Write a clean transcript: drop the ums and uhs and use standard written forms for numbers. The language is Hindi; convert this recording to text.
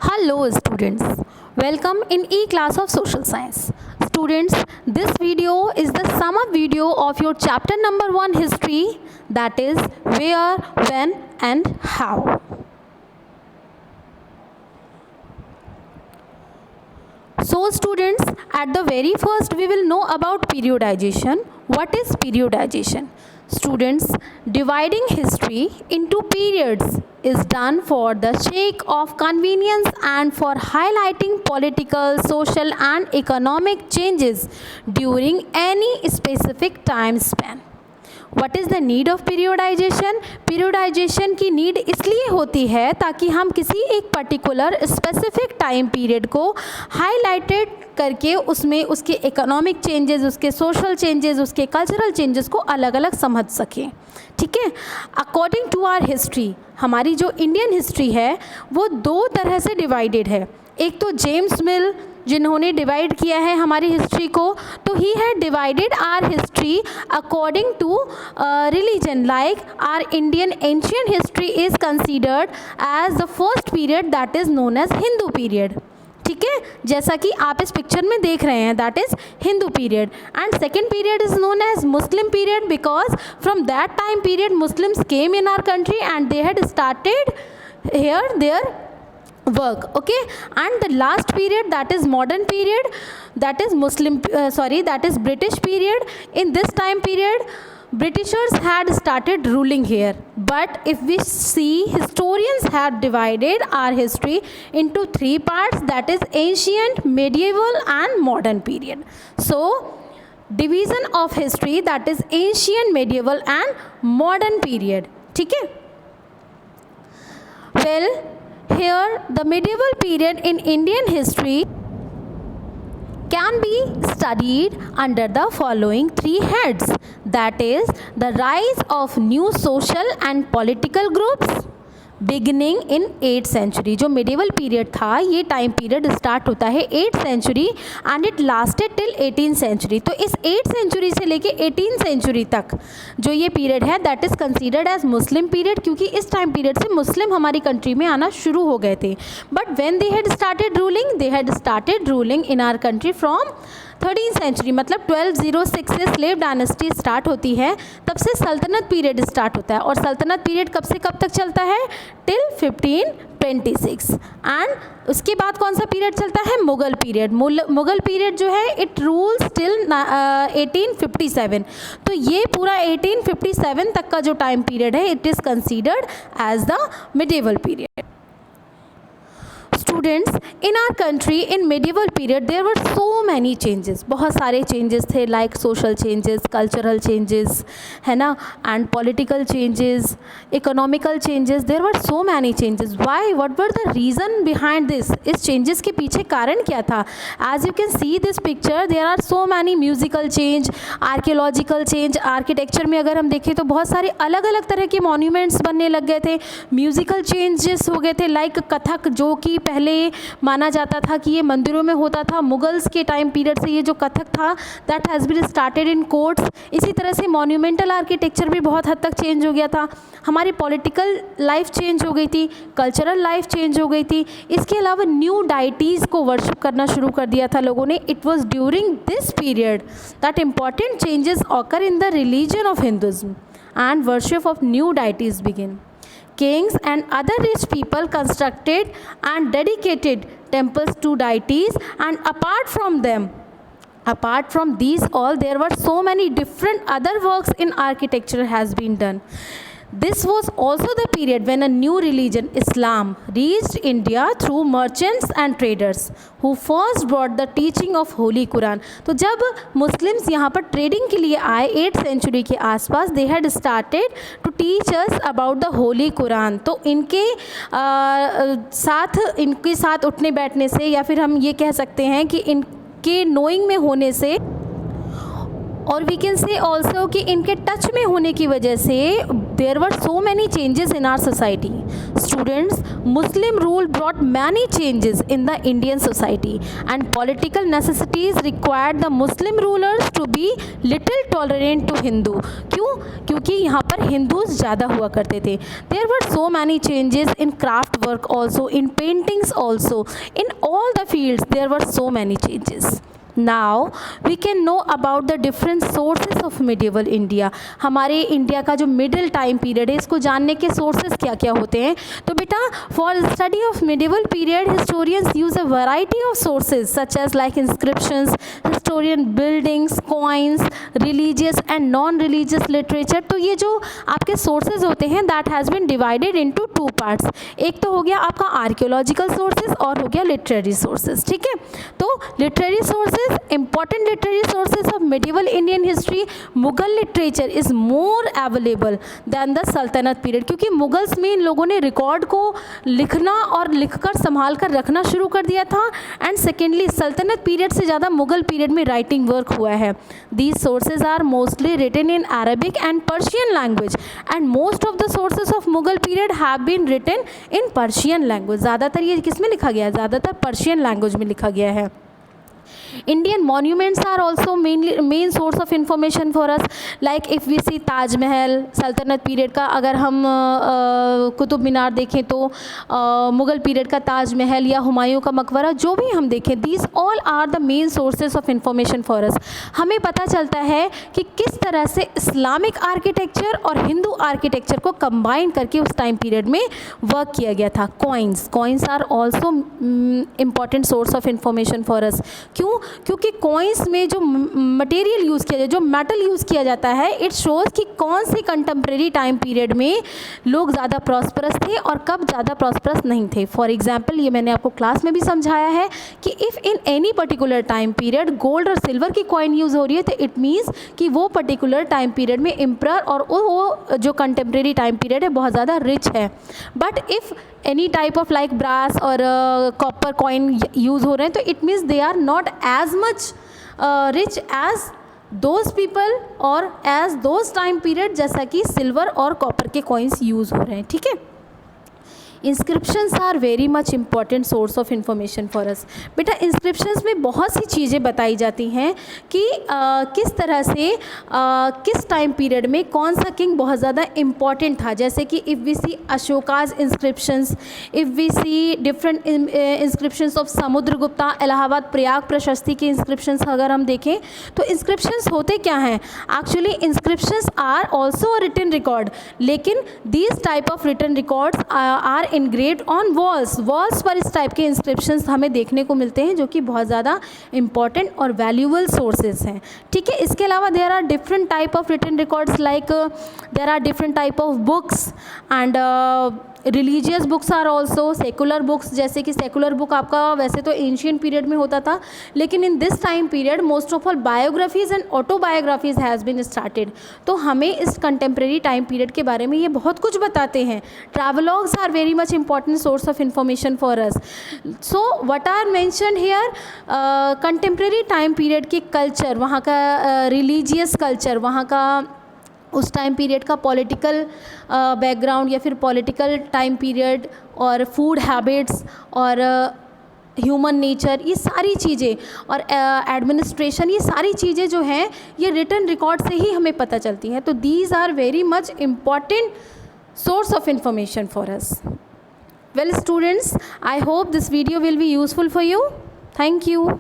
Hello students, welcome in E-class of Social Science. Students, this video is the sum up video of your chapter number 1 history, that is where, when and how. So students, at the very first we will know about periodization. What is periodization? Students, dividing history into periods is done for the sake of convenience and for highlighting political, social and economic changes during any specific time span. What is the need of periodization? Periodization की नीड इसलिए होती है ताकि हम किसी एक पर्टिकुलर स्पेसिफिक टाइम पीरियड को हाईलाइटेड करके उसमें उसके इकोनॉमिक चेंजेस, उसके सोशल चेंजेस, उसके कल्चरल चेंजेस को अलग अलग समझ सकें. ठीक है. अकॉर्डिंग टू आवर हिस्ट्री, हमारी जो इंडियन हिस्ट्री है वो दो तरह से डिवाइडेड है. एक तो जेम्स मिल जिन्होंने डिवाइड किया है हमारी हिस्ट्री को, तो ही had divided our history according to religion. Like our Indian ancient history is considered as the first period, that is known as Hindu period. ठीक है, जैसा कि आप इस पिक्चर में देख रहे हैं, that is Hindu period. And second period is known as Muslim period because from that time period Muslims came in our country and they had started here there work. Okay, and the last period, that is modern period, that is that is British period. In this time period Britishers had started ruling here, but if we see, historians have divided our history into three parts, that is ancient, medieval and modern period. So division of history, that is ancient, medieval and modern period. ठीक है. Well, here the medieval period in Indian history can be studied under the following three heads, that is the rise of new social and political groups beginning in 8th century. जो मिडिवल पीरियड था, ये टाइम पीरियड स्टार्ट होता है 8th century and it lasted till 18th century. तो इस 8th सेंचुरी से लेके 18th सेंचुरी तक जो ये पीरियड है that is considered as Muslim period, क्योंकि इस टाइम पीरियड से मुस्लिम हमारी कंट्री में आना शुरू हो गए थे. But when they had started ruling in our country from 13th century, मतलब 1206 से स्लेव डायनेस्टी स्टार्ट होती है, तब से सल्तनत पीरियड स्टार्ट होता है. और सल्तनत पीरियड कब से कब तक चलता है? टिल 1526. एंड उसके बाद कौन सा पीरियड चलता है? मुगल पीरियड. मुगल पीरियड जो है इट रूल्स टिल 1857. तो ये पूरा 1857 तक का जो टाइम पीरियड है it is considered as the medieval period. Students, in our country in medieval period there were so many changes. बहुत सारे changes थे, like social changes, cultural changes, है ना, and political changes, economical changes. There were so many changes. Why? What were the reason behind this? इस changes के पीछे कारण क्या था? As you can see this picture, there are so many musical change, archaeological change. Architecture में अगर हम देखें तो बहुत सारे अलग अलग तरह के monuments बनने लग गए थे. Musical changes हो गए थे, like कथक, जो कि पहले माना जाता था कि ये मंदिरों में होता था. मुगल्स के टाइम पीरियड से ये जो कथक था that has been started in courts. इसी तरह से मॉन्यूमेंटल आर्किटेक्चर भी बहुत हद तक चेंज हो गया था. हमारी पॉलिटिकल लाइफ चेंज हो गई थी, कल्चरल लाइफ चेंज हो गई थी. इसके अलावा न्यू डाइटीज़ को वर्शिप करना शुरू कर दिया था लोगों ने. It was during this period that important changes occur in the religion of Hinduism and worship of new deities begin. Kings and other rich people constructed and dedicated temples to deities, and apart from these all, there were so many different other works in architecture has been done. This was also the period when a new religion, Islam, reached India through merchants and traders who first brought the teaching of Holy Quran. तो जब मुस्लिम्स यहाँ पर ट्रेडिंग के लिए आए 8th सेंचुरी के आसपास, they had started to teach us about the Holy Quran. तो इनके साथ उठने बैठने से, या फिर हम ये कह सकते हैं कि इनके नोइंग में होने से और वी कैन से ऑल्सो कि इनके टच में होने की वजह से there were so many changes in our society. Students, Muslim rule brought many changes in the Indian society and political necessities required the Muslim rulers to be little tolerant to Hindu. क्यों? क्योंकि यहाँ पर हिंदूज ज़्यादा हुआ करते थे. There were so many changes in craft work also, in paintings also, in all the fields there were so many changes. Now we can know about the different sources of medieval India. हमारे इंडिया का जो मिडिल टाइम पीरियड है इसको जानने के सोर्सेज क्या क्या होते हैं. तो बेटा, for study of medieval period historians use a variety of sources such as like inscriptions, historian buildings, coins, religious and non-religious literature. तो ये जो आपके सोर्सेज होते हैं that has been divided into two parts. एक तो हो गया आपका आर्कियोलॉजिकल सोर्सेज और हो गया लिटरेरी सोर्सेज. ठीक है, तो literary sources, important literary sources of medieval Indian history, Mughal literature is more available than the Sultanate period. क्योंकि मुगल्स में इन लोगों ने रिकॉर्ड को लिखना और लिखकर संभाल कर रखना शुरू कर दिया था. एंड सेकेंडली सल्तनत पीरियड से ज़्यादा मुगल पीरियड में राइटिंग वर्क हुआ है. These sources are mostly written in Arabic and Persian language and most of the sources of Mughal period have been written in Persian language. ज़्यादातर ये किस में लिखा गया है? ज़्यादातर पर्शियन लैंग्वेज में लिखा गया है. Indian monuments are also main source of information for us. Like if we see Taj Mahal सल्तनत पीरियड का, अगर हम कुतुब मीनार देखें तो मुग़ल पीरियड का ताज महल या हुमायूं का मकबरा, जो भी हम देखें, these all are the main sources of information for us. हमें पता चलता है कि किस तरह से इस्लामिक आर्किटेक्चर और हिंदू आर्किटेक्चर को कंबाइन करके उस टाइम पीरियड में वर्क किया गया था. Coins are also important source of information for us. क्यों? क्योंकि कॉइन्स में जो मटेरियल यूज़ किया जाए, जो मेटल यूज़ किया जाता है, इट शोज़ कि कौन से कंटेम्प्रेरी टाइम पीरियड में लोग ज़्यादा प्रॉस्परस थे और कब ज़्यादा प्रॉस्परस नहीं थे. फॉर एग्जांपल, ये मैंने आपको क्लास में भी समझाया है कि if in any particular time period gold और सिल्वर की कॉइन यूज़ हो रही है तो इट मीन्स कि वो पर्टिकुलर टाइम पीरियड में एम्परर और वो जो कंटेम्प्रेरी टाइम पीरियड है बहुत ज़्यादा रिच है. But if any type of like brass और कॉपर कॉइन यूज़ हो रहे हैं तो it means they are not as much rich as those people or as those time period जैसा कि सिल्वर और कॉपर के कॉइन्स यूज़ हो रहे हैं. ठीक है, inscriptions are very much important source of information for us. बेटा, इंस्क्रिप्शंस में बहुत सी चीज़ें बताई जाती हैं कि किस तरह से किस टाइम पीरियड में कौन सा किंग बहुत ज़्यादा इम्पॉर्टेंट था. जैसे कि if we see Ashoka's inscriptions, if we see different inscriptions of Samudragupta, Allahabad Prayag Prashasti के इंस्क्रिप्शंस अगर हम देखें तो इंस्क्रिप्शंस होते क्या हैं? Actually inscriptions are also a written record, लेकिन these type of written records are engraved on walls पर इस टाइप के इंस्क्रिप्शंस हमें देखने को मिलते हैं जो कि बहुत ज़्यादा इंपॉर्टेंट और वैल्यूबल सोर्सेज हैं. ठीक है, इसके अलावा there are different type of written records, like there are different type of books and religious books are also. Secular books, जैसे कि सेकुलर बुक आपका वैसे तो एंशियंट पीरियड में होता था, लेकिन in this time period most of all biographies and autobiographies has been started. तो हमें इस कंटेम्प्रेरी टाइम पीरियड के बारे में ये बहुत कुछ बताते हैं. Travelogues are very much important source of information for us. So what are mentioned here, contemporary time period के कल्चर, वहाँ का रिलीजियस कल्चर, वहाँ का उस टाइम पीरियड का पॉलिटिकल बैकग्राउंड या फिर पॉलिटिकल टाइम पीरियड और फूड हैबिट्स और ह्यूमन नेचर, ये सारी चीज़ें और एडमिनिस्ट्रेशन, ये सारी चीज़ें जो हैं ये रिटन रिकॉर्ड से ही हमें पता चलती हैं. तो these are very much important source of information for us. Well students, I hope this video will be useful for you. Thank you.